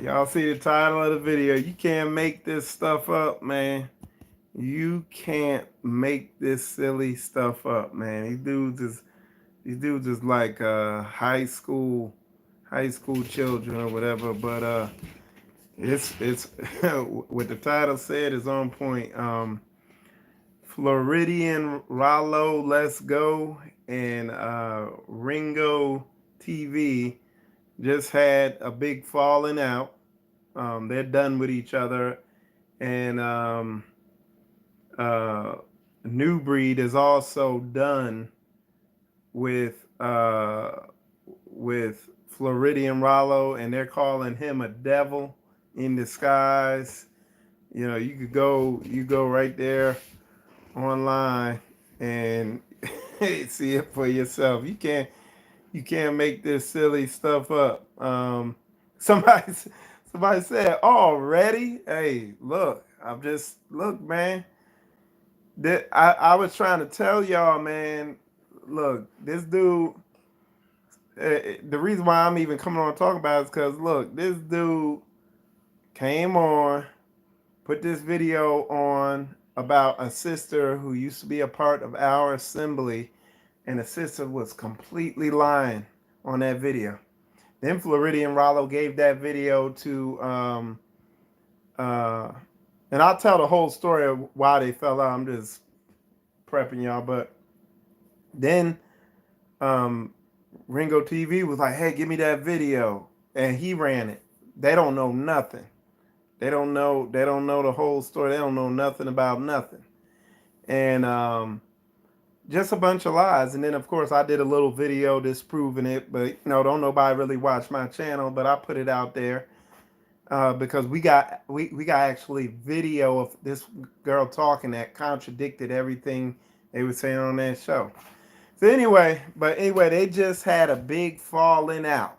Y'all see the title of the video. You can't make this stuff up, man. You can't make this silly stuff up, man. These dudes is like high school children or whatever. But it's what the title said is on point. Floridian Ralo, Let's Go, and Ringo TV just had a big falling out. They're done with each other, and uh, New Breed is also done with Floridian Ralo, and they're calling him a devil in disguise. You know, you go right there online and see it for yourself. You can't make this silly stuff up. Somebody somebody said already. Hey, look, look, man. I was trying to tell y'all, man. Look, this dude. The reason why I'm even coming on talking about it is because look, this dude came on, put this video on about a sister who used to be a part of our assembly, and the sister was completely lying on that video. Then Floridian Ralo gave that video to, and I'll tell the whole story of why they fell out. I'm just prepping y'all. But then Ringotv was like, hey, give me that video. And he ran it. They don't know nothing. They don't know the whole story. They don't know nothing about nothing. And just a bunch of lies. And then of course I did a little video disproving it, but don't nobody really watch my channel, but I put it out there because we got actually video of this girl talking that contradicted everything they were saying on that show. So anyway, they just had a big falling out.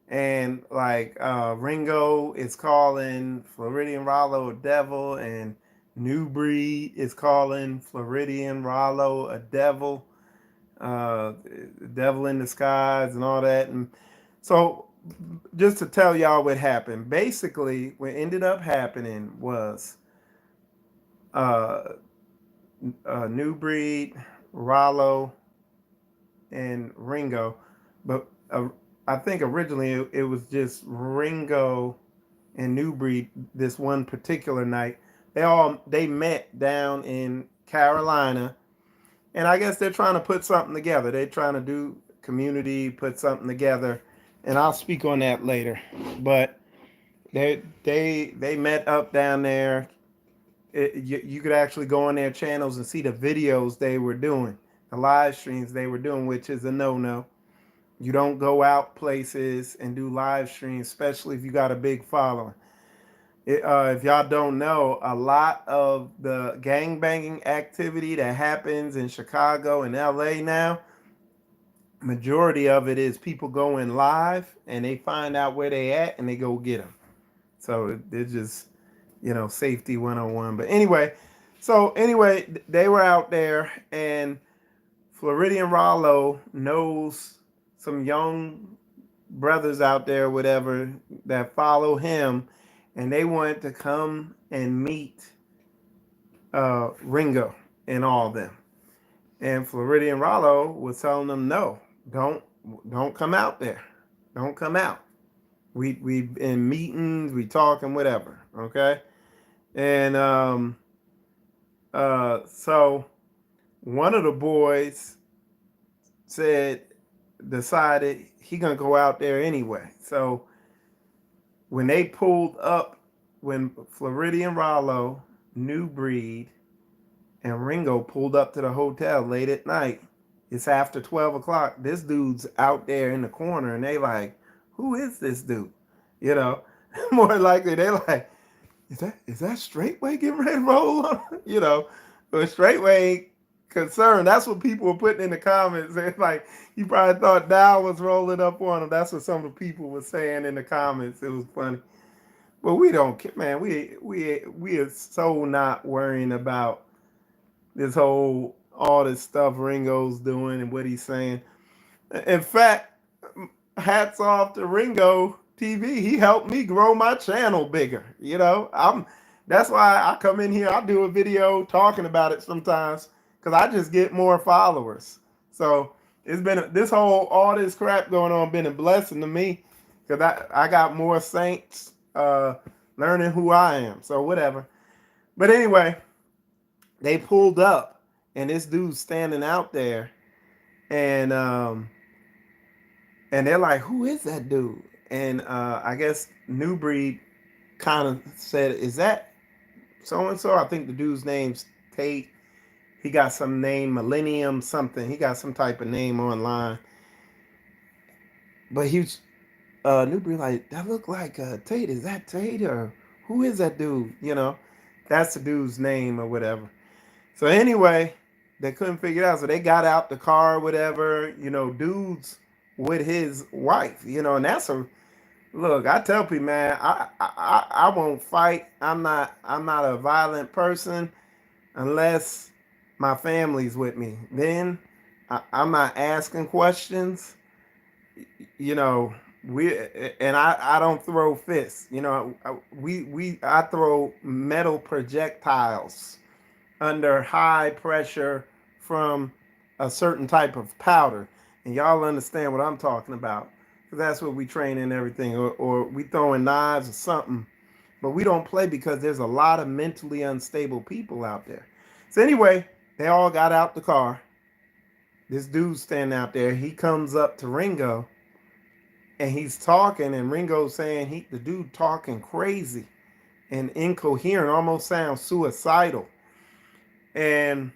And like Ringo is calling Floridian Ralo a devil, and New Breed is calling Floridian Ralo a devil, devil in disguise, and all that. And so, just to tell y'all what happened, basically, what ended up happening was uh, New Breed, Ralo, and Ringo, but I think originally it was just Ringo and New Breed this one particular night. They met down in Carolina, and I guess they're trying to put something together. They're trying to do community, put something together, and I'll speak on that later. But they met up down there. You could actually go on their channels and see the videos they were doing, the live streams they were doing, which is a no-no. You don't go out places and do live streams, especially if you got a big following. If y'all don't know, a lot of the gangbanging activity that happens in Chicago and LA now, majority of it is people going live and they find out where they at and they go get them. So it's just, safety 101. But anyway, they were out there, and Floridian Ralo knows some young brothers out there, whatever, that follow him, and they wanted to come and meet Ringo and all of them. And Floridian Ralo was telling them, no, don't come out there. Don't come out. We in meetings, we talking, whatever. Okay. And so one of the boys decided he gonna go out there anyway. So when they pulled up, when Floridian Ralo, New Breed, and Ringo pulled up to the hotel late at night, it's after 12 o'clock. This dude's out there in the corner, and they like, who is this dude? More likely they like, is that Straightway getting ready to roll on? But Straightway ain't concerned. That's what people were putting in the comments. It's like, you probably thought Dow was rolling up on him. That's what some of the people were saying in the comments. It was funny. But we don't care, man. We are so not worrying about all this stuff Ringo's doing and what he's saying. In fact, hats off to Ringo. TV. He helped me grow my channel bigger. That's why I come in here. I do a video talking about it sometimes because I just get more followers. So it's been this whole all this crap going on been a blessing to me because I got more saints learning who I am. So whatever. But anyway, they pulled up and this dude's standing out there and they're like, who is that dude? And I guess New Breed kind of said, is that so and so? I think the dude's name's Tate. He got some name, Millennium something. He got some type of name online. But he was New Breed like, that look like Tate. Is that Tate or who is that dude? That's the dude's name or whatever. So anyway, they couldn't figure it out. So they got out the car or whatever, dudes with his wife, and that's a look, I tell people, man, I won't fight. I'm not a violent person unless my family's with me. Then I'm not asking questions. You know, I don't throw fists. I throw metal projectiles under high pressure from a certain type of powder. And y'all understand what I'm talking about. Because that's what we train in everything. Or we throwing knives or something. But we don't play because there's a lot of mentally unstable people out there. So anyway, they all got out the car. This dude's standing out there. He comes up to Ringo. And he's talking. And Ringo's saying the dude talking crazy and incoherent. Almost sounds suicidal. And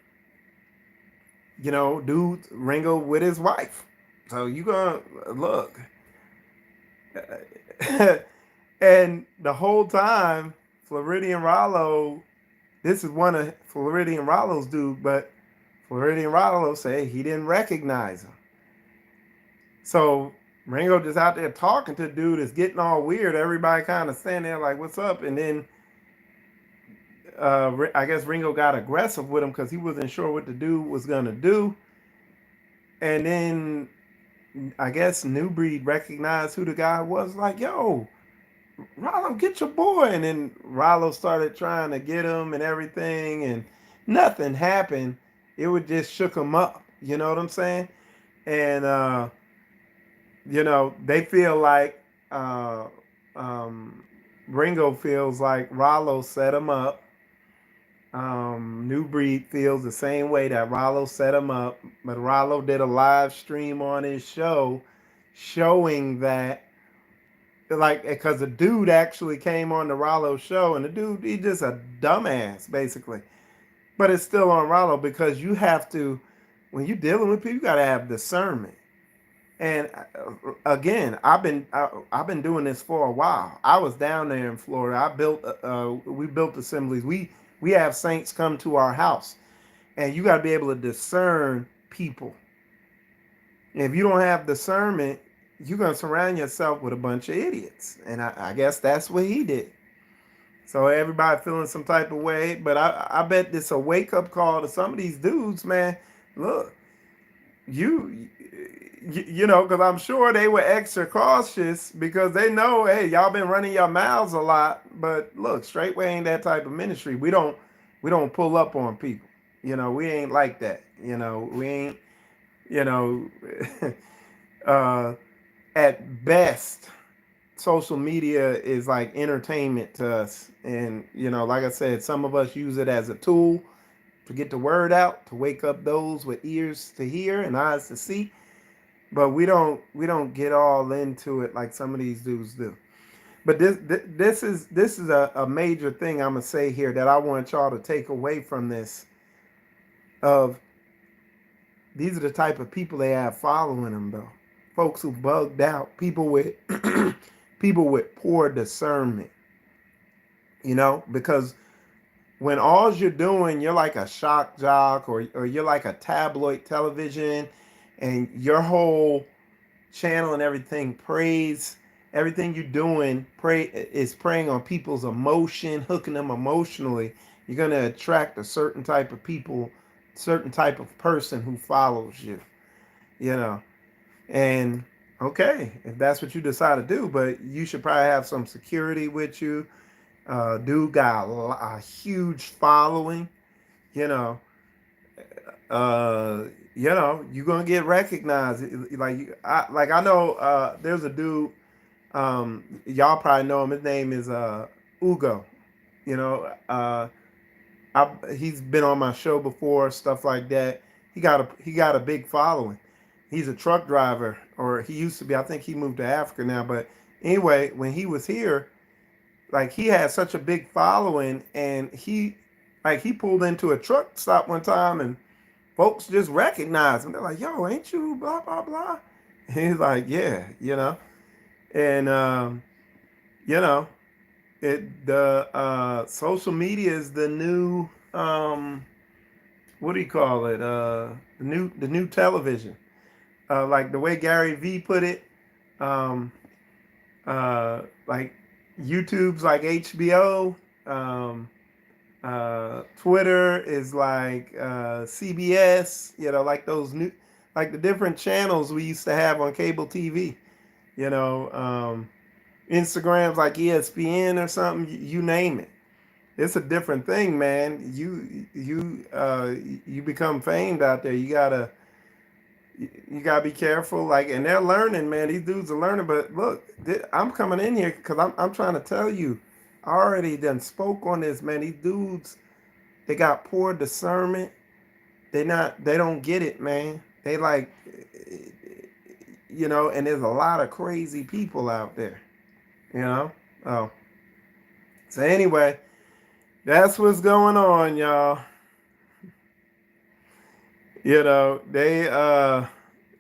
dude, Ringo with his wife. So you gonna look. And the whole time, Floridian Ralo, this is one of Floridian Ralo's dude, but Floridian Ralo say he didn't recognize him. So Ringo just out there talking to the dude, is getting all weird. Everybody kind of standing there like, what's up? And then I guess Ringo got aggressive with him because he wasn't sure what the dude was going to do. And then I guess New Breed recognized who the guy was, like, yo, Ralo, get your boy. And then Ralo started trying to get him and everything, and nothing happened. It would just shook him up. You know what I'm saying? And, they feel like Ringo feels like Ralo set him up. New Breed feels the same way that Ralo set him up, but Ralo did a live stream on his show showing that, like, because the dude actually came on the Ralo show, and the dude, he's just a dumbass, basically. But it's still on Ralo because you have to, when you're dealing with people, you got to have discernment. And again, I've been doing this for a while. I was down there in Florida. We built assemblies. We have saints come to our house, and you got to be able to discern people. And if you don't have discernment, you're going to surround yourself with a bunch of idiots. And I guess that's what he did. So everybody feeling some type of way. But I bet this a wake-up call to some of these dudes, man. Look, because I'm sure they were extra cautious because they know, hey, y'all been running your mouths a lot. But look, Straightway ain't that type of ministry. We don't pull up on people. We ain't like that. We ain't, at best, social media is like entertainment to us. And, like I said, some of us use it as a tool to get the word out, to wake up those with ears to hear and eyes to see. But we don't get all into it like some of these dudes do. But this is a major thing I'm gonna say here that I want y'all to take away from this. Of these are the type of people they have following them, though. Folks who bugged out, people with people with poor discernment. Because when all you're doing, you're like a shock jock or you're like a tabloid television, and your whole channel and everything everything you're doing is preying on people's emotion, hooking them emotionally. You're going to attract a certain type of people, certain type of person who follows you, And Okay, if that's what you decide to do, but you should probably have some security with you. Dude got a huge following. You know, uh, you're gonna get recognized. Like I know there's a dude. Y'all probably know him. His name is Ugo. You know, he's been on my show before, stuff like that. He got a big following. He's a truck driver, or he used to be. I think he moved to Africa now. But anyway, when he was here, like he had such a big following, and he pulled into a truck stop one time, and folks just recognized him. They're like, "Yo, ain't you blah blah blah?" And he's like, "Yeah, And you know, the social media is the new what do you call it? The new television. Like the way Gary V put it, um, like YouTube's like HBO. Um, Twitter is like CBS. Like those new, like the different channels we used to have on cable TV. Instagram's like ESPN or something. You name it. It's a different thing, man. You become famed out there. You gotta be careful. Like, and they're learning, man. These dudes are learning. But look, I'm coming in here because I'm trying to tell you. I already done spoke on this, man. These dudes, they got poor discernment. They don't get it, man. They like, and there's a lot of crazy people out there, you know. Oh, so anyway, that's what's going on, y'all. They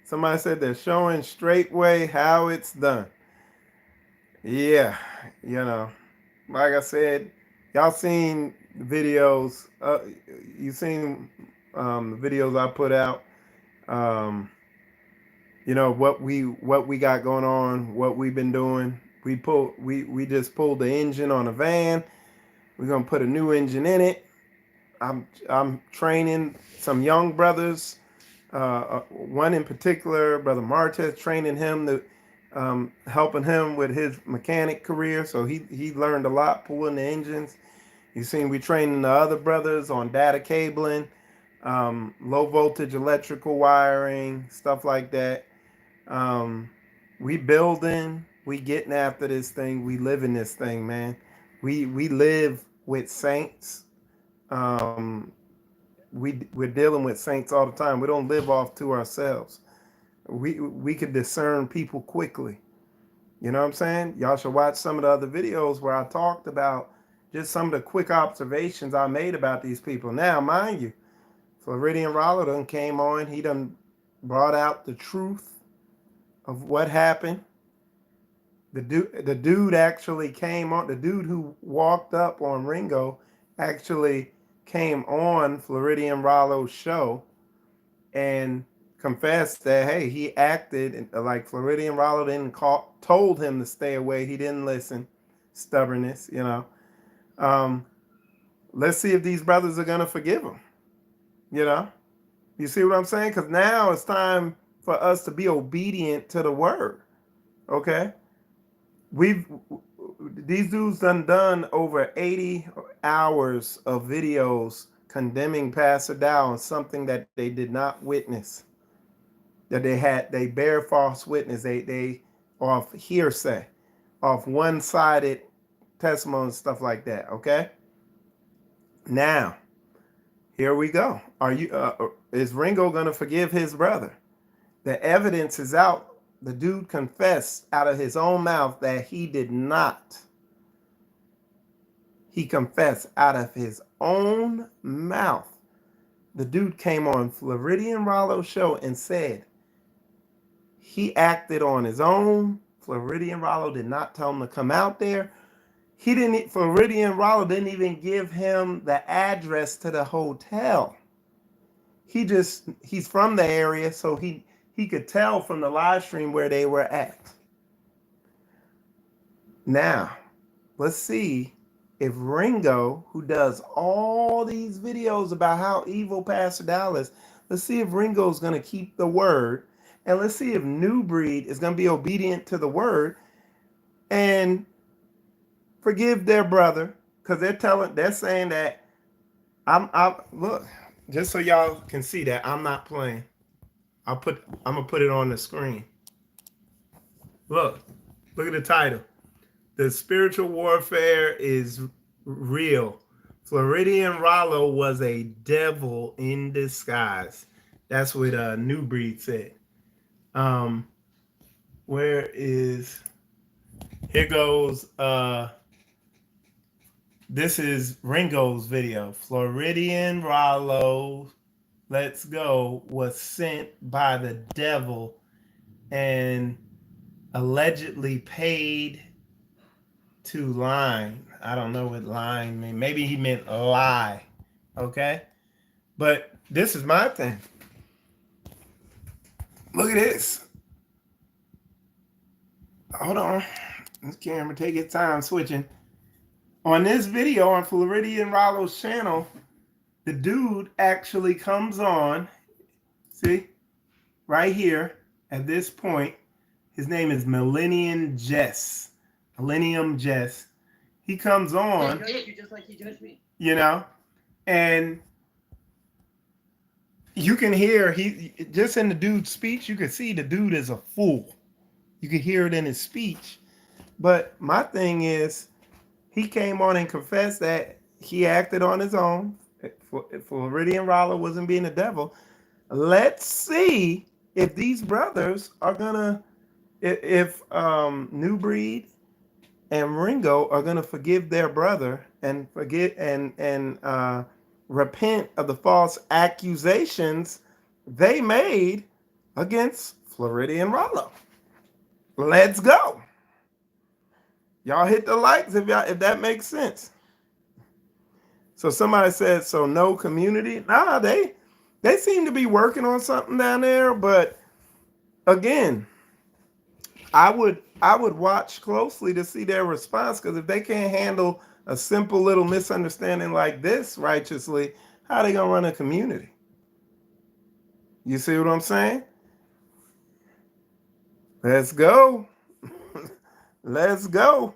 somebody said they're showing Straightway how it's done. Yeah, like I said, y'all seen videos. You seen the videos I put out. Um, what we got going on, what we've been doing. We just pulled the engine on a van. We're gonna put a new engine in it. I'm training some young brothers. One in particular, Brother Martez, training him to helping him with his mechanic career. So he learned a lot pulling the engines. You seen we training the other brothers on data cabling, low voltage electrical wiring, stuff like that. We building, we getting after this thing, we live in this thing, man. We live with saints. Um, we're dealing with saints all the time. We don't live off to ourselves. We can discern people quickly. You know what I'm saying? Y'all should watch some of the other videos where I talked about just some of the quick observations I made about these people. Now, mind you, Floridian Ralo done came on. He done brought out the truth of what happened. The dude actually came on. The dude who walked up on Ringo actually came on Floridian Ralo's show and confessed that, hey, he acted like Floridian Ralo didn't told him to stay away. He didn't listen. Stubbornness. Um, let's see if these brothers are gonna forgive him. You know, you see what I'm saying? Because now it's time for us to be obedient to the word. Okay, we've these dudes done over 80 hours of videos condemning Pastor Dow on something that they did not witness, that they bear false witness, they off hearsay, off one-sided testimony, stuff like that. Okay, now here we go. Is Ringo gonna forgive his brother? The evidence is out. The dude confessed out of his own mouth that he did not. He confessed out of his own mouth. The dude came on Floridian Ralo show and said he acted on his own. Floridian Ralo did not tell him to come out there. Floridian Ralo didn't even give him the address to the hotel. He's from the area, so he could tell from the live stream where they were at. Now, let's see if Ringo, who does all these videos about how evil Pastor Dow is, let's see if Ringo's going to keep the word and let's see if New Breed is going to be obedient to the word and forgive their brother, because they're saying that I look, just so y'all can see that I'm not playing. I'm gonna put it on the screen. Look at the title. The spiritual warfare is real. Floridian Ralo was a devil in disguise. That's what New Breed said. Where is, here goes, this is Ringo's video. Floridian Ralo, let's go, was sent by the devil and allegedly paid to line. I don't know what line means. Maybe he meant lie. Okay? But this is my thing. Look at this. Hold on. This camera take its time switching. On this video on Floridian Ralo's channel, the dude actually comes on. See? Right here at this point. His name is Millennium Jess. Millennium Jess. He comes on. You just like he judged me. You know? And you can hear, he just in the dude's speech, you can see the dude is a fool. You can hear it in his speech. But my thing is, he came on and confessed that he acted on his own. Floridian Ralo wasn't being the devil. Let's see if these brothers are gonna, if New Breed and Ringo are gonna forgive their brother and forget and repent of the false accusations they made against Floridian Ralo. Let's go. Y'all hit the likes if that makes sense. So somebody said, so no community. Nah, they seem to be working on something down there, but again, I would watch closely to see their response, because if they can't handle a simple little misunderstanding like this righteously, how are they gonna run a community? You see what I'm saying? Let's go. Let's go.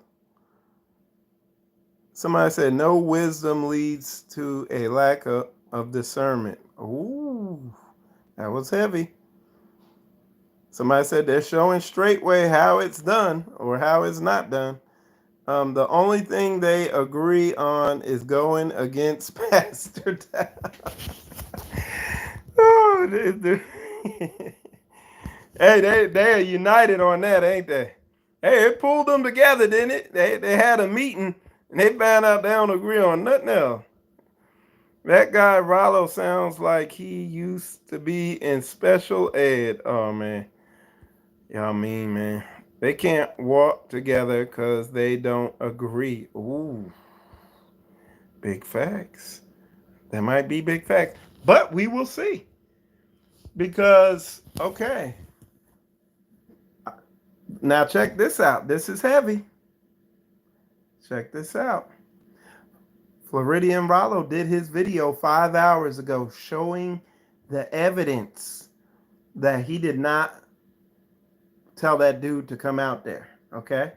Somebody said no wisdom leads to a lack of discernment. Ooh, that was heavy. Somebody said they're showing Straitway how it's done or how it's not done. The only thing they agree on is going against Pastor Dow. Oh, hey, they are united on that, ain't they? Hey, it pulled them together, didn't it? They had a meeting and they found out they don't agree on nothing else. That guy Ralo sounds like he used to be in special ed. Oh man, y'all mean, man. They can't walk together because they don't agree. Ooh, big facts. There might be big facts, but we will see. Because, okay. Now check this out. This is heavy. Check this out. Floridian Ralo did his video 5 hours ago showing the evidence that he did not tell that dude to come out there. Okay?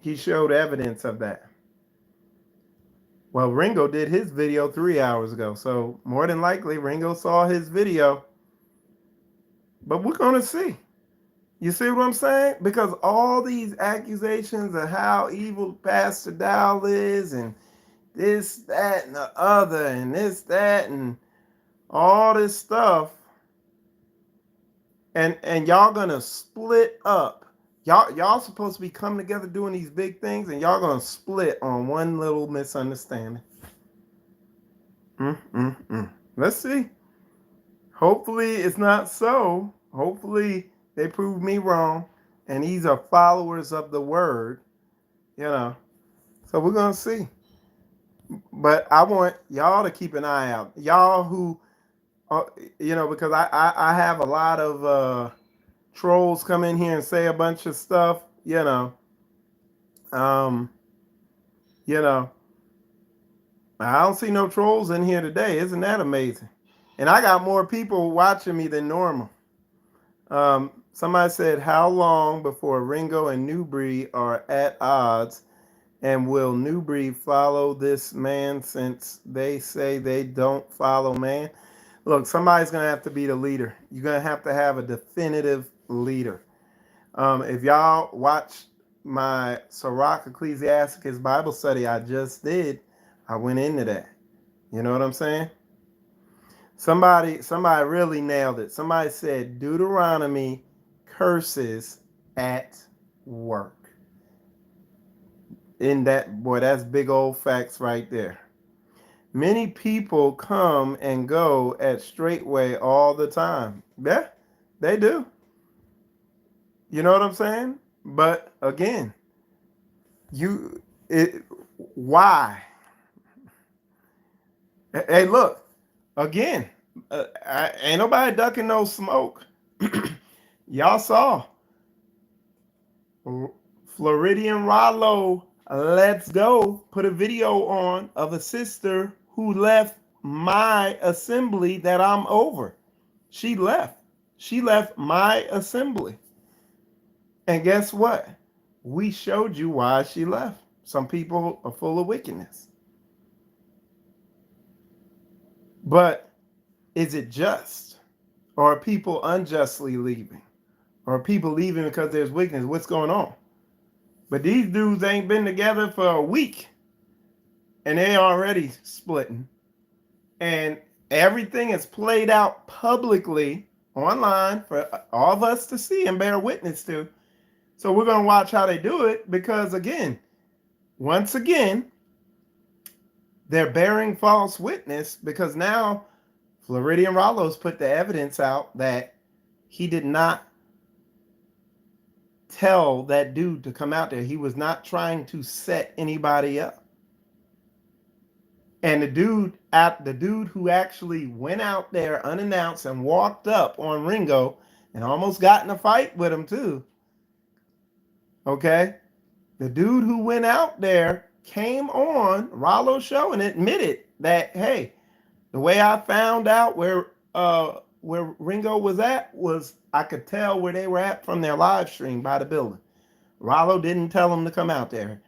He showed evidence of that. Well, Ringo did his video 3 hours ago. So more than likely, Ringo saw his video. But we're going to see. You see what I'm saying? Because all these accusations of how evil Pastor Dow is and this, that, and the other, and this, that, and all this stuff, and y'all gonna split up. Y'all supposed to be coming together doing these big things, and y'all gonna split on one little misunderstanding. Let's see. Hopefully it's not so. Hopefully they prove me wrong, and these are followers of the word, you know. So we're gonna see. But I want y'all to keep an eye out. Y'all who, you know, because I have a lot of trolls come in here and say a bunch of stuff, you know. You know, I don't see no trolls in here today. Isn't that amazing? And I got more people watching me than normal. Somebody said, how long before Ringo and Newbury are at odds? And will Newbury follow this man since they say they don't follow man? Look, somebody's going to have to be the leader. You're going to have a definitive leader. If y'all watch my Sirach Ecclesiasticus Bible study I just did, I went into that. You know what I'm saying? Somebody really nailed it. Somebody said Deuteronomy curses at work. In that, boy, that's big old facts right there. Many people come and go at Straitway all the time. Yeah, they do. You know what I'm saying? But again, why? Hey, look, again, ain't nobody ducking no smoke. Y'all saw Floridian Ralo, let's go, put a video on of a sister who left my assembly that I'm over. She left. She left my assembly. And guess what? We showed you why she left. Some people are full of wickedness. But is it just? Or are people unjustly leaving? Or are people leaving because there's wickedness? What's going on? But these dudes ain't been together for a week. And they already splitting. And everything is played out publicly online for all of us to see and bear witness to. So we're going to watch how they do it because, again, once again, they're bearing false witness because now Floridian Rallo's put the evidence out that he did not tell that dude to come out there. He was not trying to set anybody up. And the dude who actually went out there unannounced and walked up on Ringo and almost got in a fight with him too. Okay? The dude who went out there came on Ralo's show and admitted that, hey, the way I found out where Ringo was at was I could tell where they were at from their live stream by the building. Ralo didn't tell him to come out there.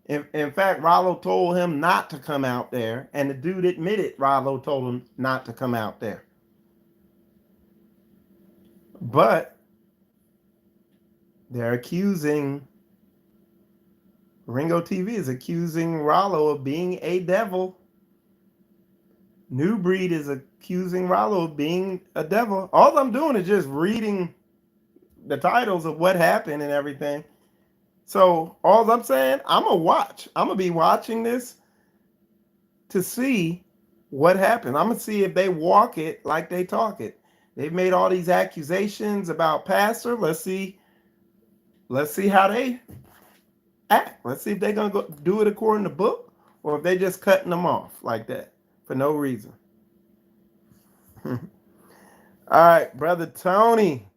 In fact, Ralo told him not to come out there, and the dude admitted Ralo told him not to come out there. But they're accusing, Ringotv is accusing Ralo of being a devil. New Breed is accusing Ralo of being a devil. All I'm doing is just reading the titles of what happened and everything. So all I'm saying, I'm gonna be watching this to see what happened. I'm gonna see if they walk it like they talk it. They've made all these accusations about pastor. Let's see how they act. Let's see if they're gonna go do it according to book or if they're just cutting them off like that for no reason. All right, Brother Tony.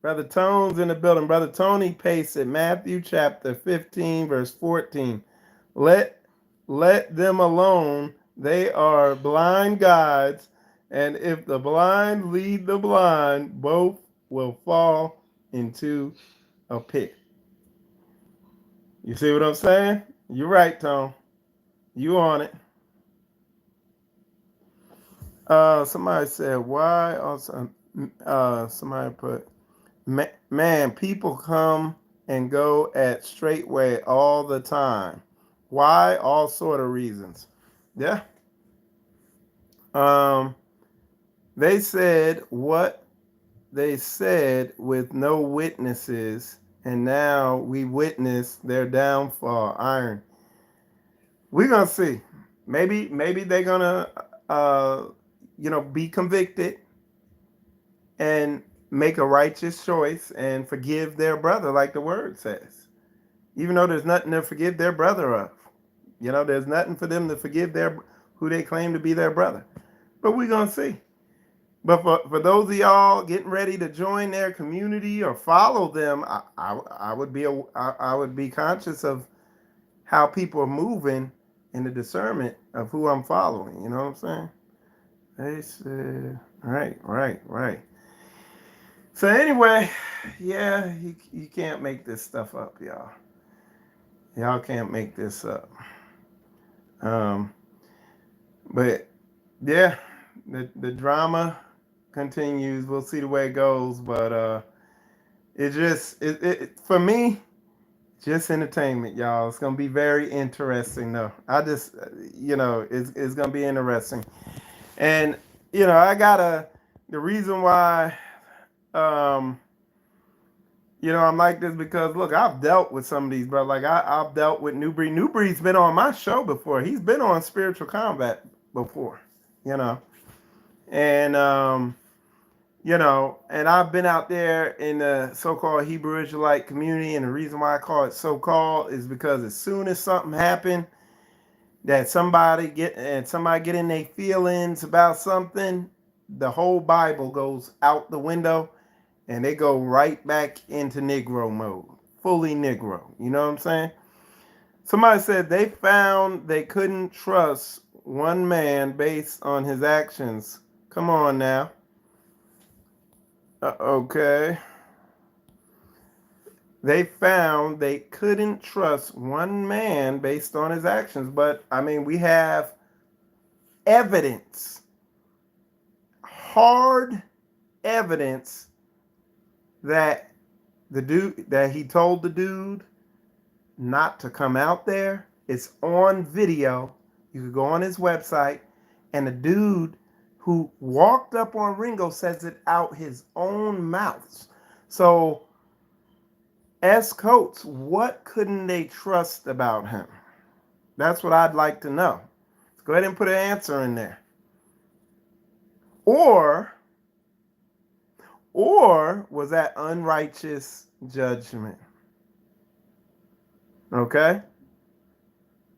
Brother Tone's in the building. Brother Tony pasted Matthew chapter 15, verse 14. Let them alone. They are blind guides. And if the blind lead the blind, both will fall into a pit. You see what I'm saying? You're right, Tone. You on it. Somebody said, why also, somebody put, man, people come and go at Straitway all the time. Why? All sort of reasons. Yeah. They said what they said with no witnesses, and now we witness their downfall. Iron. We're gonna see. Maybe they're gonna be convicted and make a righteous choice and forgive their brother, like the word says. Even though there's nothing to forgive their brother of. There's nothing for them to forgive who they claim to be their brother. But we're gonna see. But for those of y'all getting ready to join their community or follow them, I would be conscious of how people are moving in the discernment of who I'm following. You know what I'm saying? They said, right. So anyway, yeah, you can't make this stuff up, y'all. Y'all can't make this up. Um, but yeah, the drama continues. We'll see the way it goes, but it for me, just entertainment, y'all. It's gonna be very interesting, though. I just, it's gonna be interesting, and I gotta. The reason why, um, I'm like this because look, I've dealt with some of these, bro. Like I've dealt with New Breed. New Breed's been on my show before. He's been on Spiritual Combat before, you know, and and I've been out there in the so-called Hebrew Israelite community, and the reason why I call it so-called is because as soon as something happened that somebody get in their feelings about something, the whole Bible goes out the window and they go right back into Negro mode, fully Negro. You know what I'm saying? Somebody said they found they couldn't trust one man based on his actions. Come on now. Okay. They found they couldn't trust one man based on his actions. But I mean, we have evidence, hard evidence that he told the dude not to come out there. It's on video. You could go on his website, and the dude who walked up on Ringo says it out his own mouth. So, S. Coates, what couldn't they trust about him? That's what I'd like to know. Let's go ahead and put an answer in there. Or was that unrighteous judgment? Okay?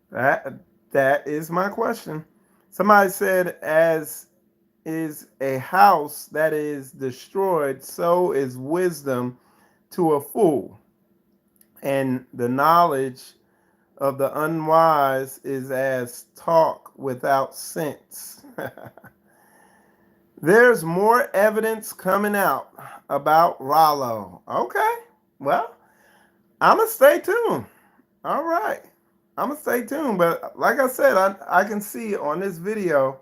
That is my question. Somebody said, as is a house that is destroyed, so is wisdom to a fool. And the knowledge of the unwise is as talk without sense. There's more evidence coming out about Ralo. Okay, well, I'm going to stay tuned. All right, I'm going to stay tuned. But like I said, I can see on this video,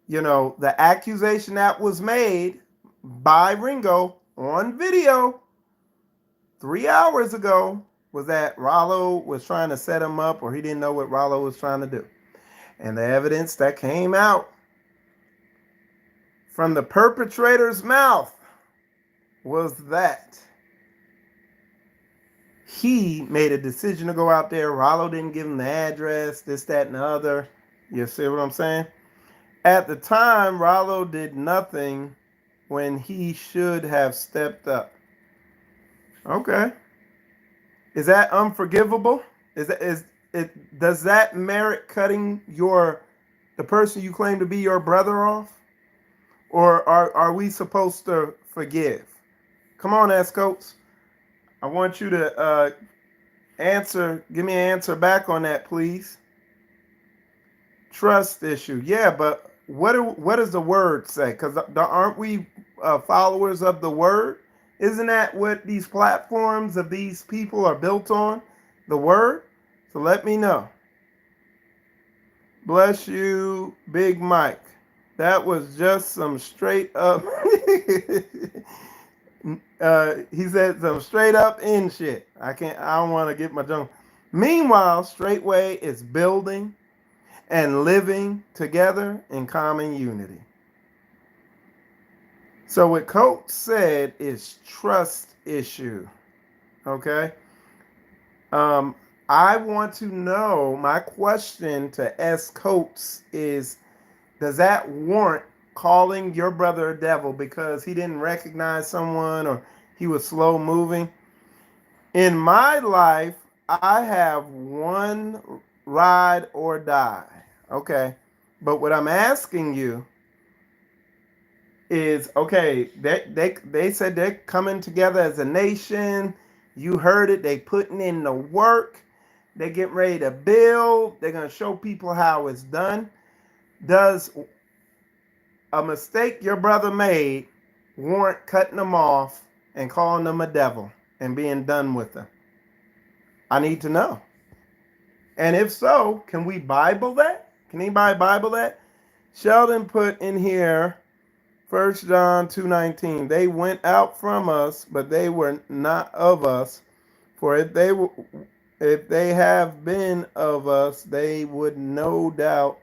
the accusation that was made by Ringo on video 3 hours ago was that Ralo was trying to set him up, or he didn't know what Ralo was trying to do. And the evidence that came out from the perpetrator's mouth was that he made a decision to go out there. Ralo didn't give him the address, this, that, and the other. You see what I'm saying? At the time, Ralo did nothing when he should have stepped up. Okay. Is that unforgivable? Does that merit cutting the person you claim to be your brother off? Or are we supposed to forgive? Come on, S. Coates. I want you to give me an answer back on that, please. Trust issue. Yeah, but what does the word say? Because aren't we followers of the word? Isn't that what these platforms of these people are built on? The word? So let me know. Bless you, Big Mike. That was just some straight up. He said some straight up in shit. I don't want to get my junk. Meanwhile, Straightway is building and living together in common unity. So what Coates said is trust issue. Okay. I want to know, my question to S. Coates is, does that warrant calling your brother a devil because he didn't recognize someone or he was slow moving? In my life, I have one ride or die. Okay. But what I'm asking you is, okay, they said they're coming together as a nation. You heard it. They putting in the work. They get ready to build. They're going to show people how it's done. Does a mistake your brother made warrant cutting them off and calling them a devil and being done with them? I need to know. And if so, can we Bible that? Can anybody Bible that? Sheldon put in here 1 John 2:19. They went out from us, but they were not of us. For if they have been of us, they would no doubt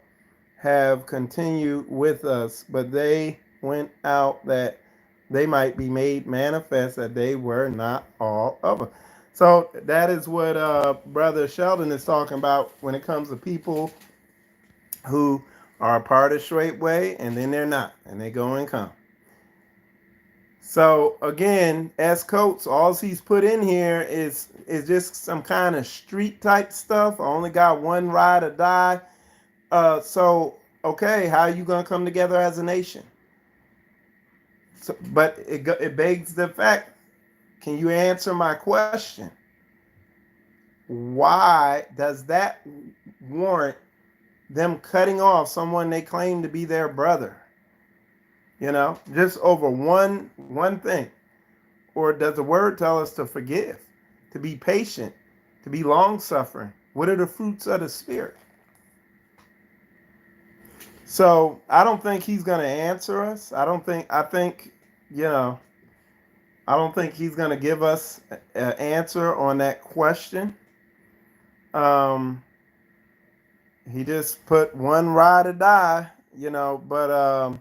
have continued with us. But they went out that they might be made manifest that they were not all of us. So that is what Brother Sheldon is talking about when it comes to people who are a part of Straightway and then they're not, and they go and come. So again, S. Coates, all he's put in here is just some kind of street type stuff. I only got one ride or die. So okay, how are you gonna come together as a nation? So, but it begs the fact. Can you answer my question? Why does that warrant them cutting off someone they claim to be their brother? You know, just over one thing. Or does the word tell us to forgive, to be patient, to be long suffering? What are the fruits of the Spirit? So I don't think he's going to answer us. I don't think he's going to give us an answer on that question. He just put one ride or die, but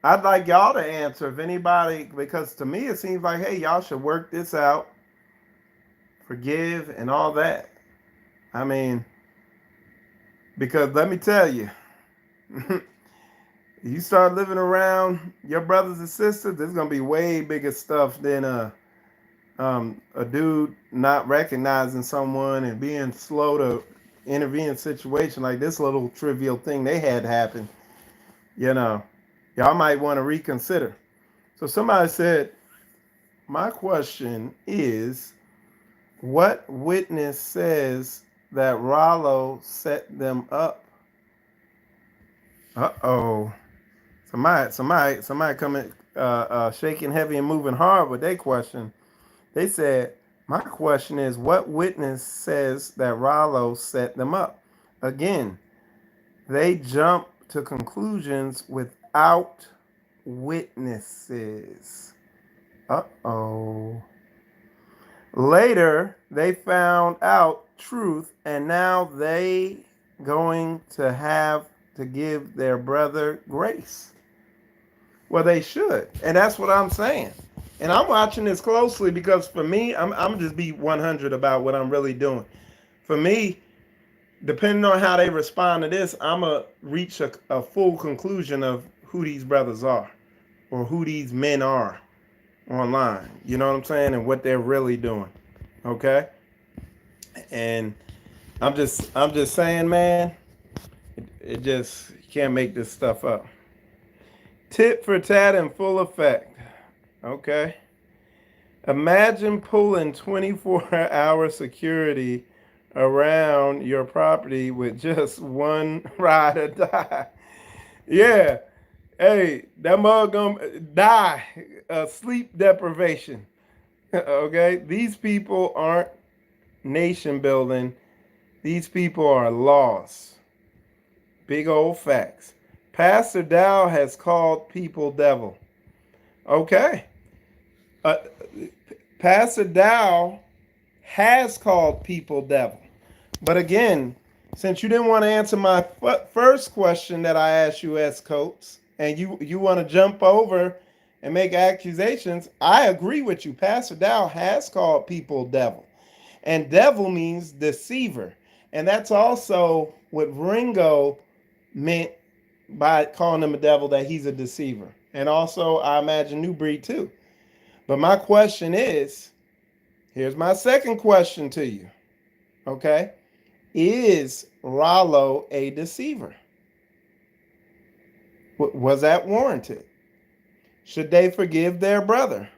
I'd like y'all to answer if anybody, because to me it seems like, hey, y'all should work this out, forgive and all that. I mean, because let me tell you, you start living around your brothers and sisters, there's going to be way bigger stuff than a dude not recognizing someone and being slow to intervene in a situation like this little trivial thing they had happen. Y'all might want to reconsider. So somebody said, my question is, what witness says that Ralo set them up? Uh-oh. Somebody coming shaking heavy and moving hard with their question. They said, my question is, what witness says that Ralo set them up? Again, they jump to conclusions without witnesses. Uh-oh. Later, they found out truth, and now they going to have to give their brother grace. Well, they should, and that's what I'm saying. And I'm watching this closely because for me, I'm just be 100 about what I'm really doing. For me, depending on how they respond to this, I'm going to reach a full conclusion of who these brothers are or who these men are online. You know what I'm saying? And what they're really doing. Okay? And I'm just saying, man, it just, you can't make this stuff up. Tit for tat in full effect. Okay? Imagine pulling 24-hour security around your property with just one ride or die. Yeah. Hey, that mug gonna die. Sleep deprivation. Okay? These people aren't nation building. These people are lost. Big old facts. Pastor Dow has called people devil. Okay. Pastor Dow has called people devil. But again, since you didn't want to answer my first question that I asked you as Coates, and you want to jump over and make accusations, I agree with you. Pastor Dow has called people devil. And devil means deceiver. And that's also what Ringo meant by calling him a devil, that he's a deceiver. And also, I imagine New Breed too. But my question is, here's my second question to you. Okay? Is Ralo a deceiver? Was that warranted? Should they forgive their brother?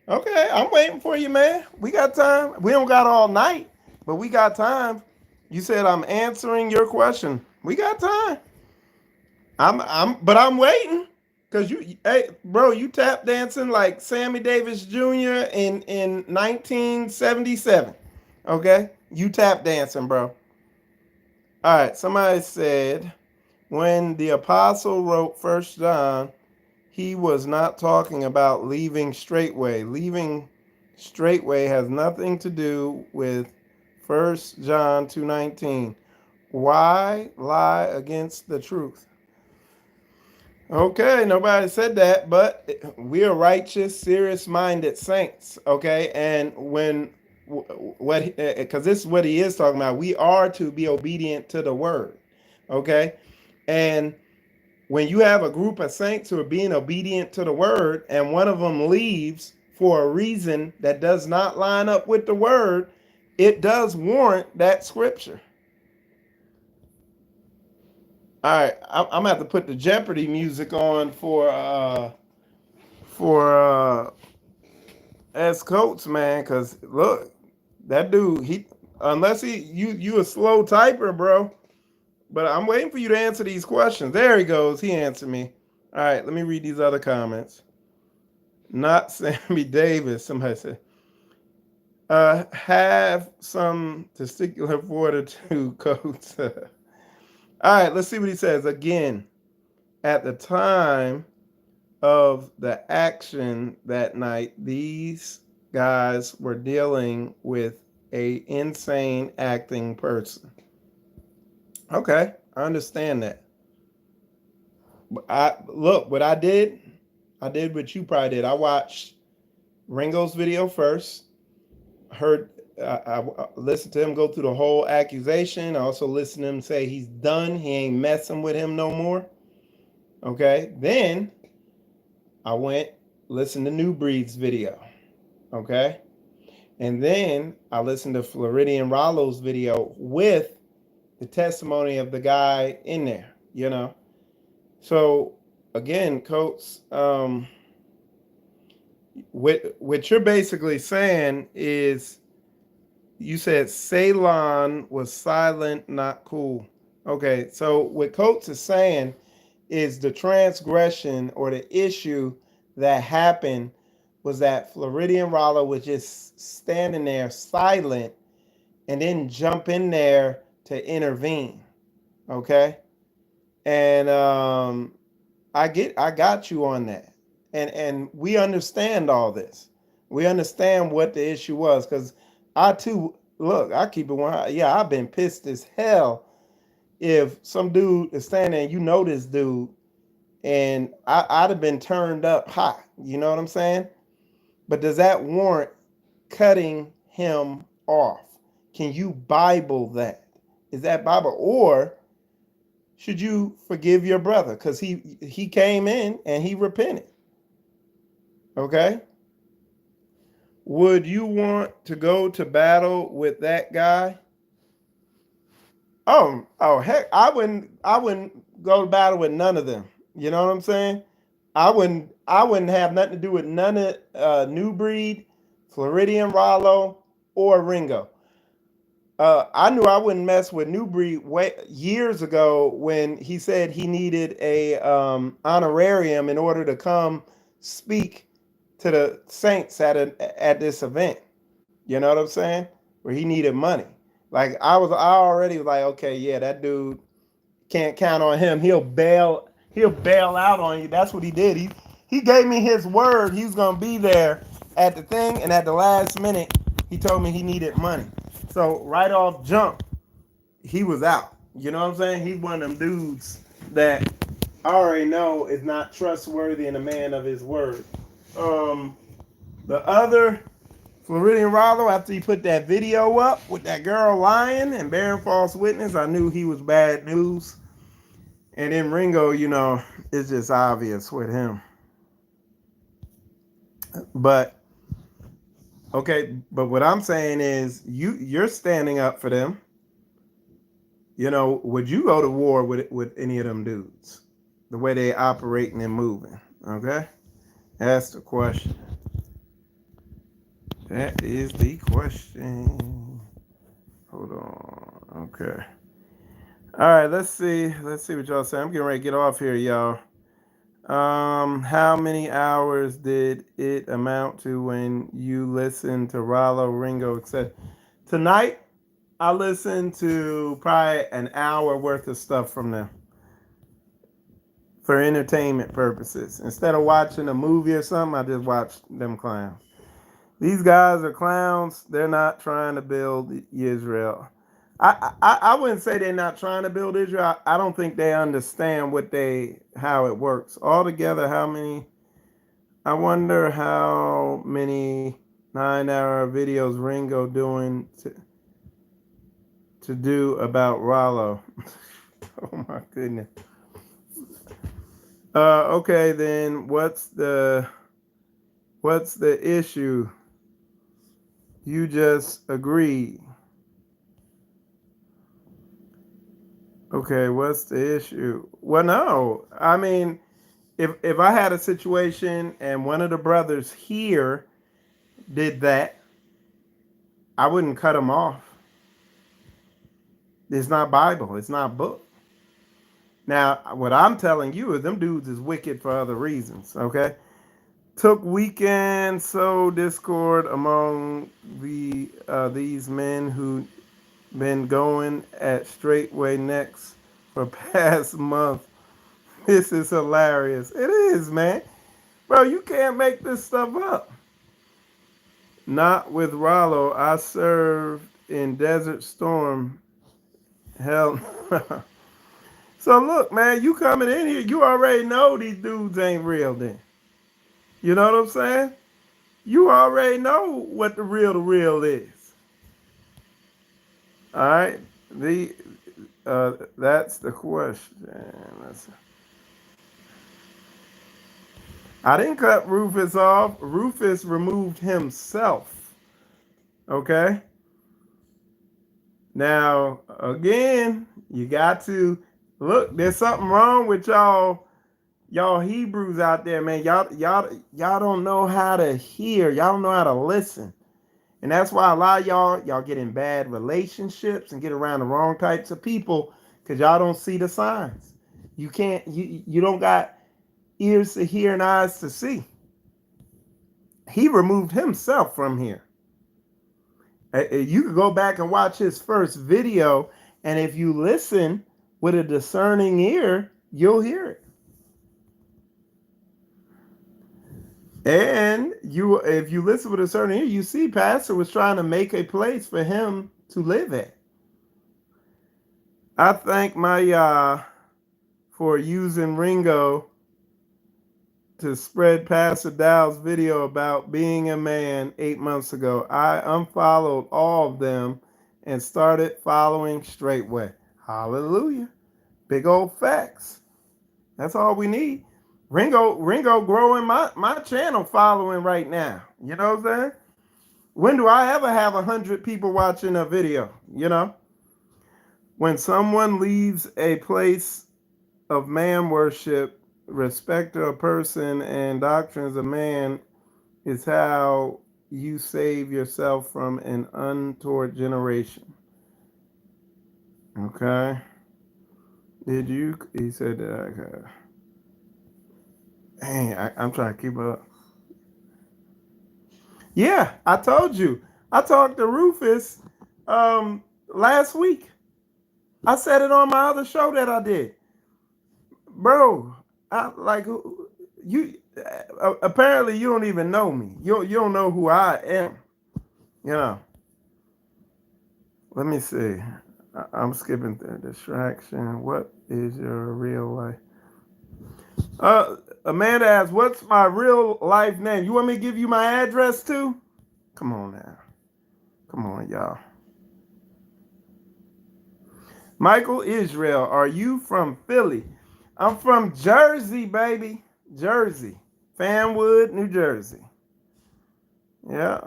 Okay, I'm waiting for you, man. We got time. We don't got all night, but we got time. You said I'm answering your question. We got time. But I'm waiting. Cause hey, bro, you tap dancing like Sammy Davis Jr. in 1977. Okay, you tap dancing, bro. All right, somebody said when the apostle wrote First John, he was not talking about leaving Straightway. Leaving Straightway has nothing to do with First John 2:19. Why lie against the truth? Okay, nobody said that, but we are righteous, serious-minded saints. Okay, and when what because this is what he is talking about. We are to be obedient to the word. Okay, and when you have a group of saints who are being obedient to the word, and one of them leaves for a reason that does not line up with the word, it does warrant that scripture. All right, I'm gonna have to put the Jeopardy music on for S Coates, man, because look, that dude, he unless you a slow typer, bro. But I'm waiting for you to answer these questions. There he goes. He answered me. All right, let me read these other comments. Not Sammy Davis. Somebody said, have some testicular fortitude, Coates. All right, let's see what he says. Again, at the time of the action that night, these guys were dealing with a insane acting person. Okay, I understand that. I look what I did. I did what you probably did. I watched Ringo's video first. Heard I listened to him go through the whole accusation. I also listened to him say he's done. He ain't messing with him no more. Okay. Then I went listened to New Breed's video. Okay. And then I listened to Floridian Ralo's video with the testimony of the guy in there, you know. So again, Coates, what you're basically saying is you said Ceylon was silent, not cool. Okay, so what Coates is saying is the transgression or the issue that happened was that Floridian Ralo was just standing there silent and didn't jump in there to intervene. Okay, and I got you on that, and we understand all this. We understand what the issue was because I too look. I keep it one. Yeah, I've been pissed as hell if some dude is standing there and you know this dude, and I'd have been turned up hot. You know what I'm saying? But does that warrant cutting him off? Can you Bible that? Is that Bible or should you forgive your brother because he came in and he repented? Okay. Would you want to go to battle with that guy? Oh heck, I wouldn't go to battle with none of them. You know what I'm saying? I wouldn't have nothing to do with none of New Breed, Floridian Ralo, or Ringo. I knew I wouldn't mess with New Breed years ago when he said he needed a honorarium in order to come speak to the saints at this event. You know what I'm saying? Where he needed money. Like I already was like, okay, yeah, that dude can't count on him. He'll bail out on you. That's what he did. He gave me his word. He was gonna be there at the thing, and at the last minute, he told me he needed money. So right off jump, he was out. You know what I'm saying? He's one of them dudes that I already know is not trustworthy and a man of his word. The other Floridian Ralo, after he put that video up with that girl lying and bearing false witness, I knew he was bad news. And then Ringo, you know, it's just obvious with him. But okay, but what I'm saying is you're standing up for them. You know, would you go to war with any of them dudes? The way they operating and moving. Okay? That's the question. That is the question. Hold on. Okay. All right, let's see. Let's see what y'all say. I'm getting ready to get off here, y'all. How many hours did it amount to when you listened to Ralo, Ringo, etc.? Tonight, I listened to probably an hour worth of stuff from them for entertainment purposes. Instead of watching a movie or something, I just watched them clowns. These guys are clowns. They're not trying to build Israel. I wouldn't say they're not trying to build Israel. I don't think they understand how it works. Altogether, how many? I wonder how many 9-hour videos Ringo doing to do about Ralo. Oh my goodness. Okay, then what's the issue? You just agreed. Okay, what's the issue? Well, no. I mean, if I had a situation and one of the brothers here did that, I wouldn't cut him off. It's not Bible. It's not book. Now, what I'm telling you is them dudes is wicked for other reasons, okay? Took weekend, so discord among these men who been going at Straightway Next for past month. This is hilarious. It is, man. Bro, you can't make this stuff up. Not with Ralo. I served in Desert Storm. Hell. So look, man, you coming in here, you already know these dudes ain't real then. You know what I'm saying? You already know what the real is. All right. That's the question. I didn't cut Rufus off. Rufus removed himself. Okay. Now, again, you got to look. There's something wrong with y'all Hebrews out there, man. Y'all don't know how to hear. Y'all don't know how to listen. And that's why a lot of y'all get in bad relationships and get around the wrong types of people because y'all don't see the signs. You don't got ears to hear and eyes to see. He removed himself from here. You could go back and watch his first video, and if you listen with a discerning ear, you'll hear it. And if you listen with a certain ear, you see Pastor was trying to make a place for him to live at. I thank my Yah for using Ringo to spread Pastor Dow's video about being a man 8 months ago. I unfollowed all of them and started following Straightway. Hallelujah. Big old facts. That's all we need. Ringo growing my channel following right now. You know what I'm saying? When do I ever have 100 people watching a video? You know? When someone leaves a place of man worship, respect to a person and doctrines of man is how you save yourself from an untoward generation. Okay. He said that. Dang, I'm trying to keep up. Yeah, I told you. I talked to Rufus last week. I said it on my other show that I did. Bro, you apparently you don't even know me. You don't know who I am. You know. Let me see. I'm skipping the distraction. What is your real life? Amanda asks, what's my real life name? You want me to give you my address too? Come on now. Come on, y'all. Michael Israel, are you from Philly? I'm from Jersey, baby. Jersey. Fanwood, New Jersey. Yeah.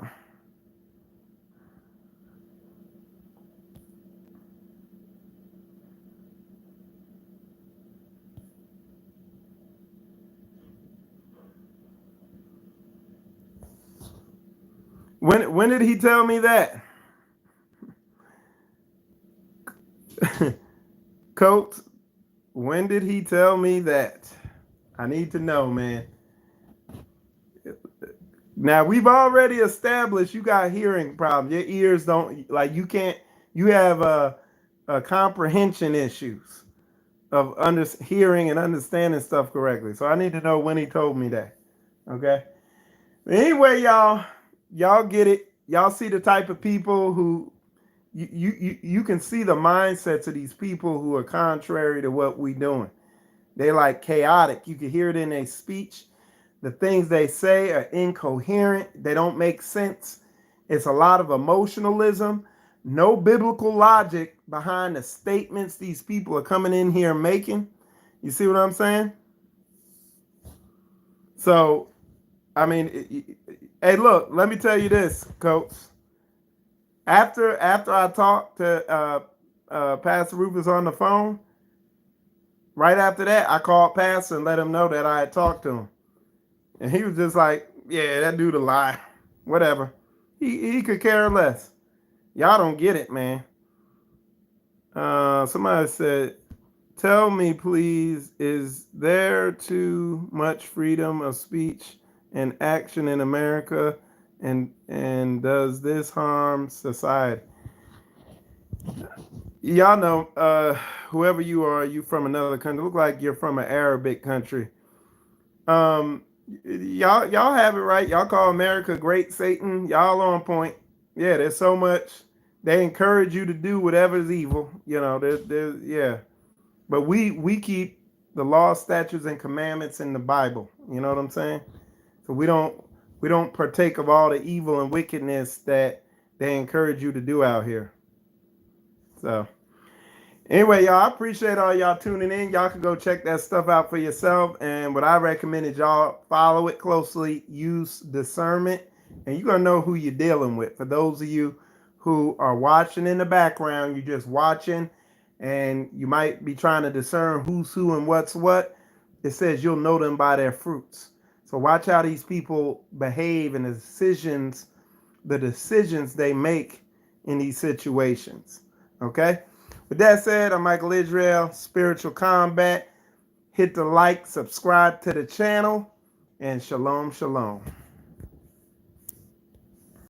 When did he tell me that? Coach, when did he tell me that? I need to know, man. Now we've already established you got hearing problems. Your ears don't like you can't. You have comprehension issues of hearing and understanding stuff correctly. So I need to know when he told me that. Okay. Anyway, y'all get it. Y'all see the type of people who you can see the mindsets of these people who are contrary to what we doing. They're like chaotic. You can hear it in their speech. The things they say are incoherent. They don't make sense. It's a lot of emotionalism. No biblical logic behind the statements these people are coming in here making. You see what I'm saying? So, I mean, hey, look, let me tell you this, Coach. After I talked to Pastor Rufus on the phone, right after that, I called Pastor and let him know that I had talked to him. And he was just like, yeah, that dude a lie. Whatever. He could care less. Y'all don't get it, man. Somebody said, tell me, please, is there too much freedom of speech and action in America? And does this harm society? Y'all know, whoever you are, you from another country. Look like you're from an Arabic country. Y'all have it right. Y'all call America great Satan. Y'all on point. Yeah, there's so much. They encourage you to do whatever's evil. You know, there's yeah. But we keep the law, statutes, and commandments in the Bible. You know what I'm saying? So we don't partake of all the evil and wickedness that they encourage you to do out here. So anyway, y'all, I appreciate all y'all tuning in. Y'all can go check that stuff out for yourself. And what I recommend is y'all follow it closely, use discernment, and you're going to know who you're dealing with. For those of you who are watching in the background, you're just watching, and you might be trying to discern who's who and what's what. It says you'll know them by their fruits. So watch how these people behave and the decisions they make in these situations. Okay? With that said, I'm Michael Israel, Spiritual Combat. Hit the like, subscribe to the channel, and shalom, shalom.